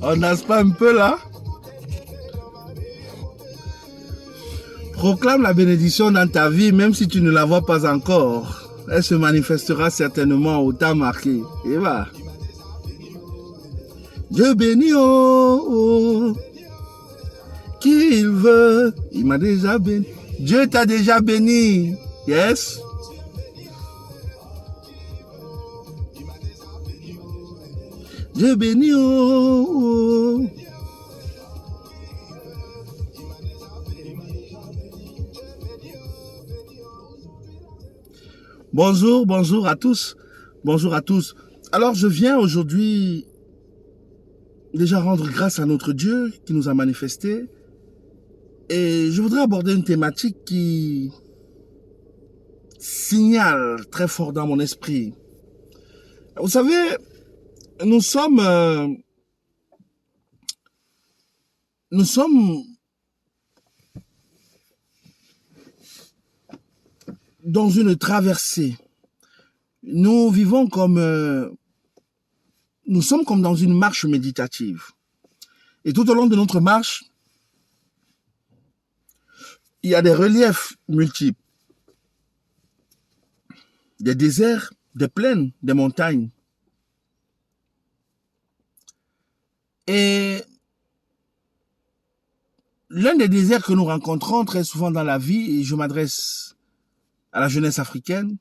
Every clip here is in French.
On nage pas un peu là? Proclame la bénédiction dans ta vie, même si tu ne la vois pas encore. Elle se manifestera certainement au temps marqué. Et va. Dieu bénit, oh, qui il veut. Il m'a déjà béni. Dieu t'a déjà béni. Yes. Dieu bénit, oh. Bonjour, bonjour à tous. Bonjour à tous. Alors, je viens aujourd'hui déjà rendre grâce à notre Dieu qui nous a manifesté. Et je voudrais aborder une thématique qui signale très fort dans mon esprit. Vous savez, nous sommes dans une traversée. Nous vivons nous sommes comme dans une marche méditative. Et tout au long de notre marche, il y a des reliefs multiples. Des déserts, des plaines, des montagnes. Et l'un des déserts que nous rencontrons très souvent dans la vie, et je m'adresse à la jeunesse africaine,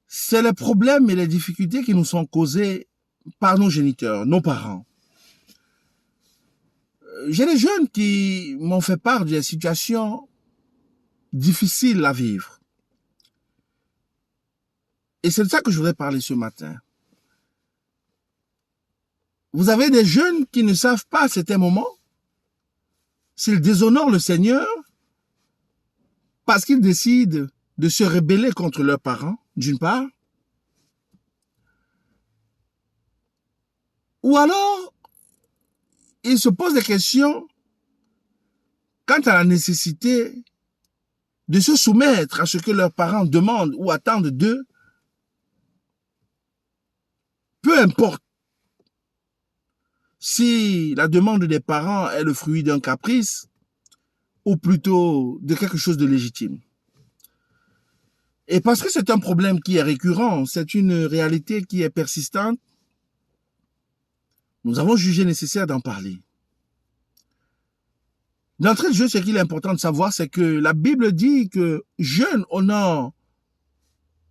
c'est les problèmes et les difficultés qui nous sont causés par nos géniteurs, nos parents. J'ai des jeunes qui m'ont fait part des situations difficiles à vivre. Et c'est de ça que je voudrais parler ce matin. Vous avez des jeunes qui ne savent pas à certains moments s'ils déshonorent le Seigneur parce qu'ils décident de se rebeller contre leurs parents, d'une part, ou alors ils se posent des questions quant à la nécessité de se soumettre à ce que leurs parents demandent ou attendent d'eux, peu importe si la demande des parents est le fruit d'un caprice ou plutôt de quelque chose de légitime. Et parce que c'est un problème qui est récurrent, c'est une réalité qui est persistante, nous avons jugé nécessaire d'en parler. D'entrée de jeu, ce qu'il est important de savoir, c'est que la Bible dit que jeune honore,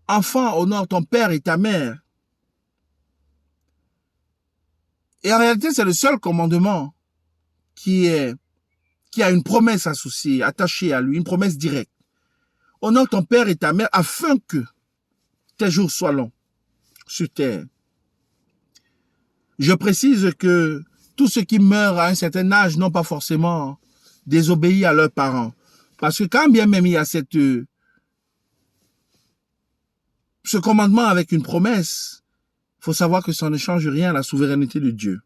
enfant honore ton père et ta mère. Et en réalité, c'est le seul commandement qui a une promesse associée, attachée à lui, une promesse directe. Honore ton père et ta mère afin que tes jours soient longs sur terre. Je précise que tous ceux qui meurent à un certain âge n'ont pas forcément désobéi à leurs parents. Parce que quand bien même il y a ce commandement avec une promesse, il faut savoir que ça ne change rien à la souveraineté de Dieu.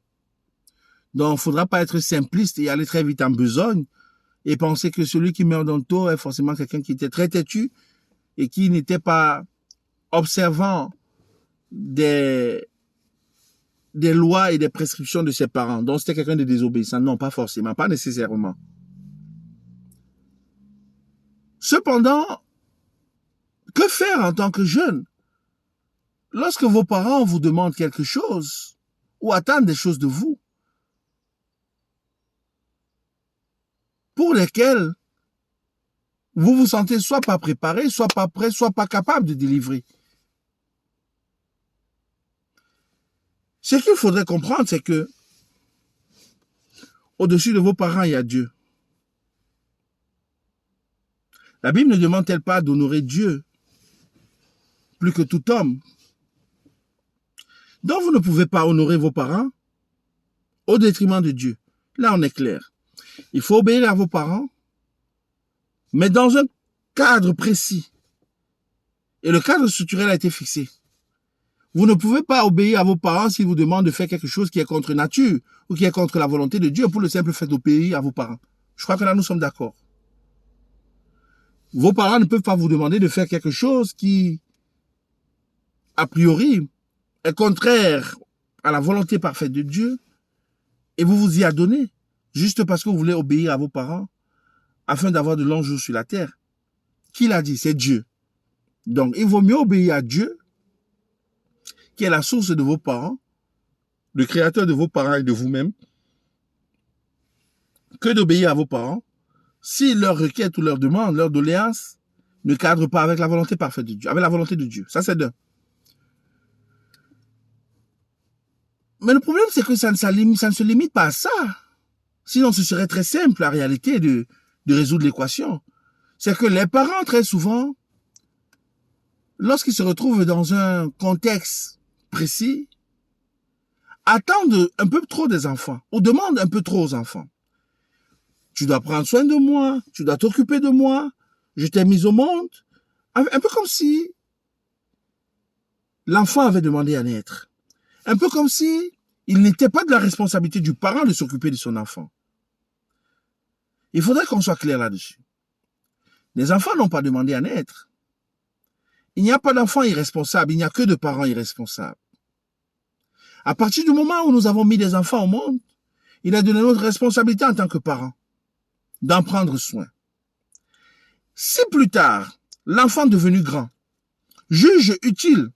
Donc, il ne faudra pas être simpliste et aller très vite en besogne et penser que celui qui meurt dans le taux est forcément quelqu'un qui était très têtu et qui n'était pas observant des lois et des prescriptions de ses parents. Donc, c'était quelqu'un de désobéissant. Non, pas forcément, pas nécessairement. Cependant, que faire en tant que jeune? Lorsque vos parents vous demandent quelque chose ou attendent des choses de vous, pour lesquelles vous vous sentez soit pas préparé, soit pas prêt, soit pas capable de délivrer. Ce qu'il faudrait comprendre, c'est que au-dessus de vos parents, il y a Dieu. La Bible ne demande-t-elle pas d'honorer Dieu plus que tout homme? Donc vous ne pouvez pas honorer vos parents au détriment de Dieu. Là, on est clair. Il faut obéir à vos parents, mais dans un cadre précis. Et le cadre structurel a été fixé. Vous ne pouvez pas obéir à vos parents s'ils vous demandent de faire quelque chose qui est contre nature ou qui est contre la volonté de Dieu pour le simple fait d'obéir à vos parents. Je crois que là, nous sommes d'accord. Vos parents ne peuvent pas vous demander de faire quelque chose qui, a priori, est contraire à la volonté parfaite de Dieu et vous vous y adonnez juste parce que vous voulez obéir à vos parents afin d'avoir de longs jours sur la terre. Qui l'a dit? C'est Dieu. Donc, il vaut mieux obéir à Dieu, qui est la source de vos parents, le créateur de vos parents et de vous-même, que d'obéir à vos parents si leur requête ou leur demande, leur doléance ne cadre pas avec la volonté parfaite de Dieu, avec la volonté de Dieu. Ça, c'est d'un. Mais le problème, c'est que ça ne se limite pas à ça. Sinon, ce serait très simple, la réalité, de résoudre l'équation. C'est que les parents, très souvent, lorsqu'ils se retrouvent dans un contexte précis, attendent un peu trop des enfants, ou demandent un peu trop aux enfants. Tu dois prendre soin de moi, tu dois t'occuper de moi, je t'ai mis au monde. Un peu comme si l'enfant avait demandé à naître. Un peu comme si il n'était pas de la responsabilité du parent de s'occuper de son enfant. Il faudrait qu'on soit clair là-dessus. Les enfants n'ont pas demandé à naître. Il n'y a pas d'enfants irresponsables, il n'y a que de parents irresponsables. À partir du moment où nous avons mis des enfants au monde, il est de notre responsabilité en tant que parents d'en prendre soin. Si plus tard, l'enfant devenu grand juge utile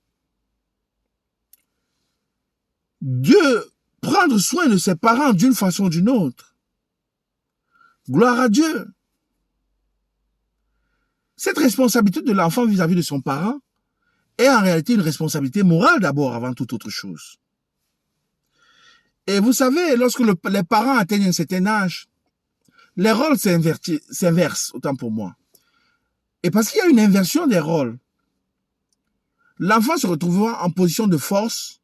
de prendre soin de ses parents d'une façon ou d'une autre, gloire à Dieu. Cette responsabilité de l'enfant vis-à-vis de son parent est en réalité une responsabilité morale d'abord avant toute autre chose. Et vous savez, lorsque les parents atteignent un certain âge, les rôles s'inversent, autant pour moi. Et parce qu'il y a une inversion des rôles, l'enfant se retrouvera en position de force,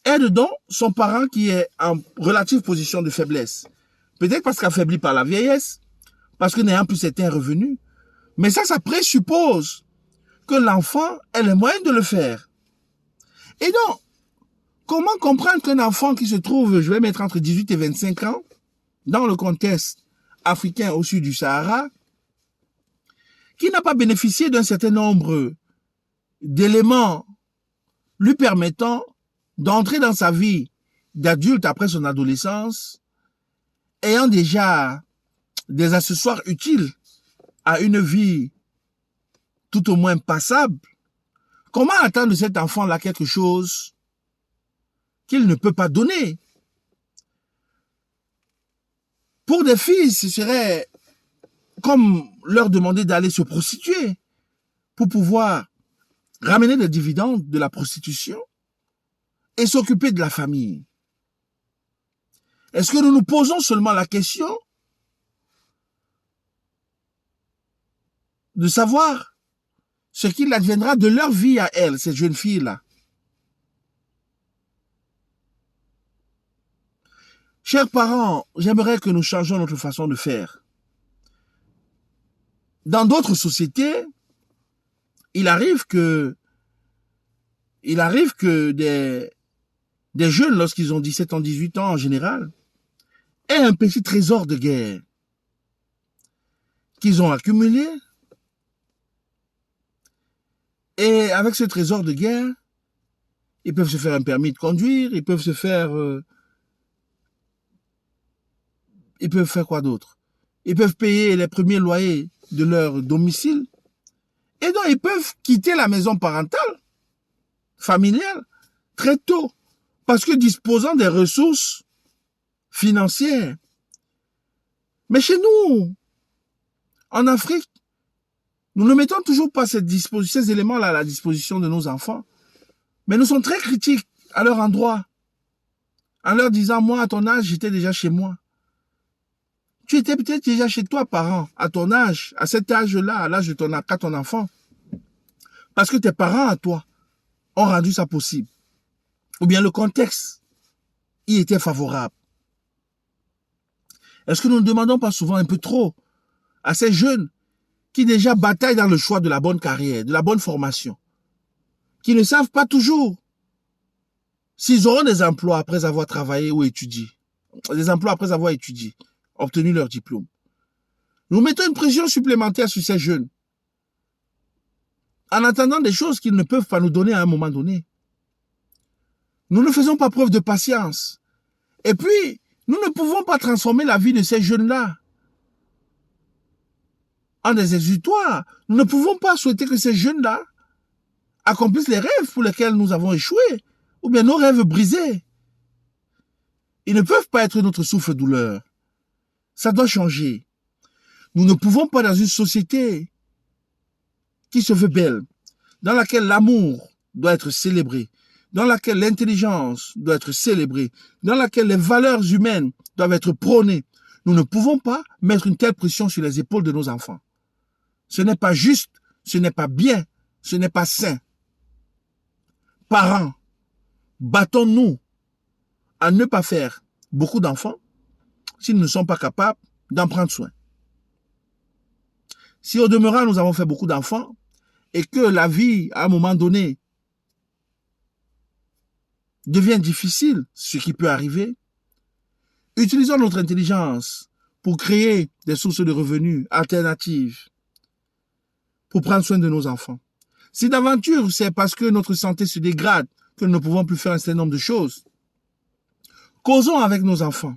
aide donc son parent qui est en relative position de faiblesse. Peut-être parce qu'affaibli par la vieillesse, parce que n'ayant plus certains revenus. Mais ça présuppose que l'enfant ait les moyens de le faire. Et donc, comment comprendre qu'un enfant qui se trouve, je vais mettre entre 18 et 25 ans, dans le contexte africain au sud du Sahara, qui n'a pas bénéficié d'un certain nombre d'éléments lui permettant d'entrer dans sa vie d'adulte après son adolescence, ayant déjà des accessoires utiles à une vie tout au moins passable, comment attendre de cet enfant-là quelque chose qu'il ne peut pas donner? Pour des filles, ce serait comme leur demander d'aller se prostituer pour pouvoir ramener des dividendes de la prostitution et s'occuper de la famille. Est-ce que nous nous posons seulement la question de savoir ce qu'il adviendra de leur vie à elles, ces jeunes filles-là? Chers parents, j'aimerais que nous changions notre façon de faire. Dans d'autres sociétés, il arrive que des jeunes, lorsqu'ils ont 17 ans, 18 ans en général, aient un petit trésor de guerre qu'ils ont accumulé. Et avec ce trésor de guerre, ils peuvent se faire un permis de conduire, ils peuvent faire quoi d'autre? Ils peuvent payer les premiers loyers de leur domicile. Et donc, ils peuvent quitter la maison parentale, familiale, très tôt. Parce que disposant des ressources financières. Mais chez nous, en Afrique, nous ne mettons toujours pas ces éléments-là à la disposition de nos enfants. Mais nous sommes très critiques à leur endroit. En leur disant, moi, à ton âge, j'étais déjà chez moi. Tu étais peut-être déjà chez toi, parent, à ton âge, à cet âge-là, à l'âge de ton enfant. Parce que tes parents, à toi, ont rendu ça possible. Ou bien le contexte y était favorable. Est-ce que nous ne demandons pas souvent un peu trop à ces jeunes qui déjà bataillent dans le choix de la bonne carrière, de la bonne formation, qui ne savent pas toujours s'ils auront des emplois après avoir travaillé ou étudié, des emplois après avoir étudié, obtenu leur diplôme. Nous mettons une pression supplémentaire sur ces jeunes en attendant des choses qu'ils ne peuvent pas nous donner à un moment donné. Nous ne faisons pas preuve de patience. Et puis, nous ne pouvons pas transformer la vie de ces jeunes-là en des exutoires. Nous ne pouvons pas souhaiter que ces jeunes-là accomplissent les rêves pour lesquels nous avons échoué, ou bien nos rêves brisés. Ils ne peuvent pas être notre souffle-douleur. Ça doit changer. Nous ne pouvons pas, dans une société qui se veut belle, dans laquelle l'amour doit être célébré, dans laquelle l'intelligence doit être célébrée, dans laquelle les valeurs humaines doivent être prônées, nous ne pouvons pas mettre une telle pression sur les épaules de nos enfants. Ce n'est pas juste, ce n'est pas bien, ce n'est pas sain. Parents, battons-nous à ne pas faire beaucoup d'enfants s'ils ne sont pas capables d'en prendre soin. Si au demeurant, nous avons fait beaucoup d'enfants et que la vie, à un moment donné, devient difficile, ce qui peut arriver, utilisons notre intelligence pour créer des sources de revenus alternatives pour prendre soin de nos enfants. Si d'aventure, c'est parce que notre santé se dégrade que nous ne pouvons plus faire un certain nombre de choses, causons avec nos enfants,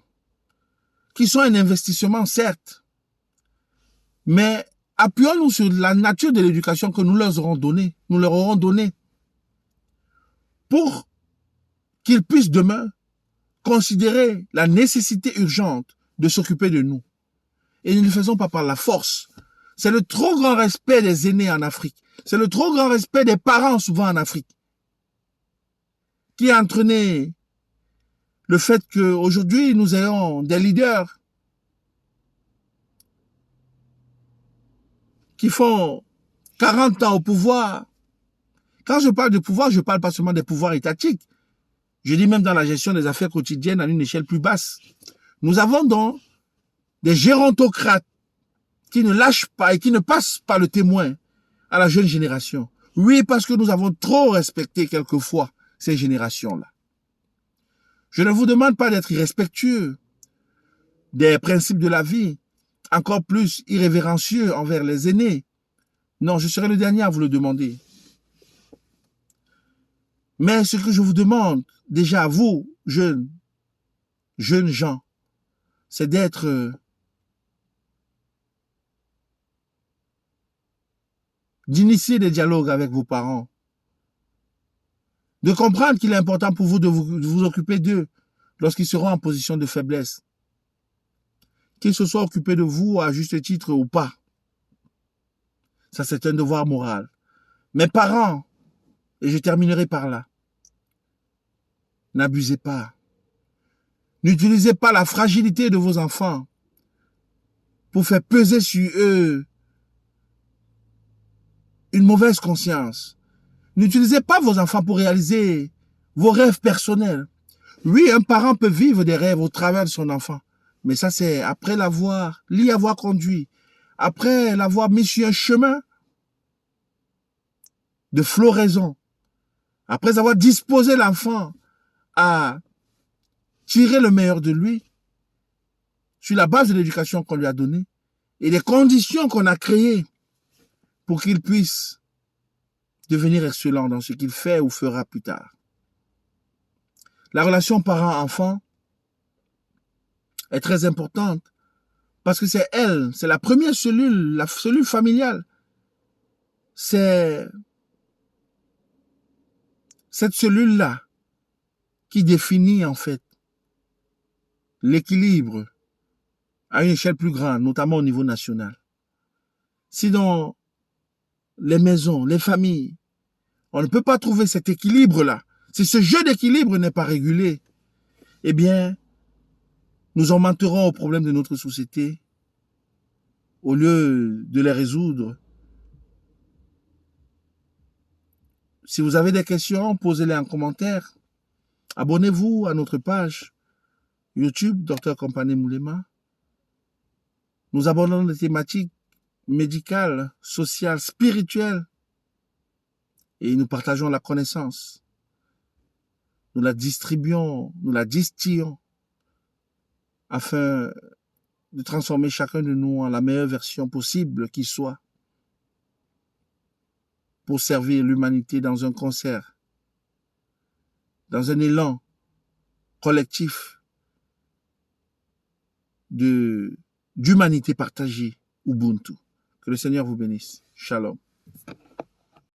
qui sont un investissement, certes, mais appuyons-nous sur la nature de l'éducation que nous leur aurons donnée, pour qu'ils puissent demain considérer la nécessité urgente de s'occuper de nous. Et nous ne le faisons pas par la force. C'est le trop grand respect des aînés en Afrique. C'est le trop grand respect des parents souvent en Afrique qui a entraîné le fait qu'aujourd'hui nous ayons des leaders qui font 40 ans au pouvoir. Quand je parle de pouvoir, je ne parle pas seulement des pouvoirs étatiques. Je dis même dans la gestion des affaires quotidiennes à une échelle plus basse. Nous avons donc des gérontocrates qui ne lâchent pas et qui ne passent pas le témoin à la jeune génération. Oui, parce que nous avons trop respecté quelquefois ces générations-là. Je ne vous demande pas d'être irrespectueux des principes de la vie, encore plus irrévérencieux envers les aînés. Non, je serai le dernier à vous le demander. Mais ce que je vous demande, déjà à vous, jeunes gens, c'est d'initier des dialogues avec vos parents, de comprendre qu'il est important pour vous de vous occuper d'eux lorsqu'ils seront en position de faiblesse, qu'ils se soient occupés de vous à juste titre ou pas. Ça, c'est un devoir moral. Mes parents, et je terminerai par là, n'abusez pas. N'utilisez pas la fragilité de vos enfants pour faire peser sur eux une mauvaise conscience. N'utilisez pas vos enfants pour réaliser vos rêves personnels. Oui, un parent peut vivre des rêves au travers de son enfant, mais ça c'est après l'y avoir conduit, après l'avoir mis sur un chemin de floraison, après avoir disposé l'enfant à tirer le meilleur de lui, sur la base de l'éducation qu'on lui a donnée et des conditions qu'on a créées pour qu'il puisse devenir excellent dans ce qu'il fait ou fera plus tard. La relation parent-enfant est très importante parce que c'est la première cellule, la cellule familiale. C'est cette cellule-là qui définit en fait l'équilibre à une échelle plus grande, notamment au niveau national. Si dans les maisons, les familles, on ne peut pas trouver cet équilibre-là, si ce jeu d'équilibre n'est pas régulé, eh bien, nous augmenterons aux problèmes de notre société au lieu de les résoudre. Si vous avez des questions, posez-les en commentaire. Abonnez-vous à notre page YouTube, Dr Compagnie Moulema. Nous abordons des thématiques médicales, sociales, spirituelles et nous partageons la connaissance. Nous la distribuons, nous la distillons afin de transformer chacun de nous en la meilleure version possible qui soit. pour servir l'humanité dans un concert, dans un élan collectif d'humanité partagée, Ubuntu. Que le Seigneur vous bénisse. Shalom.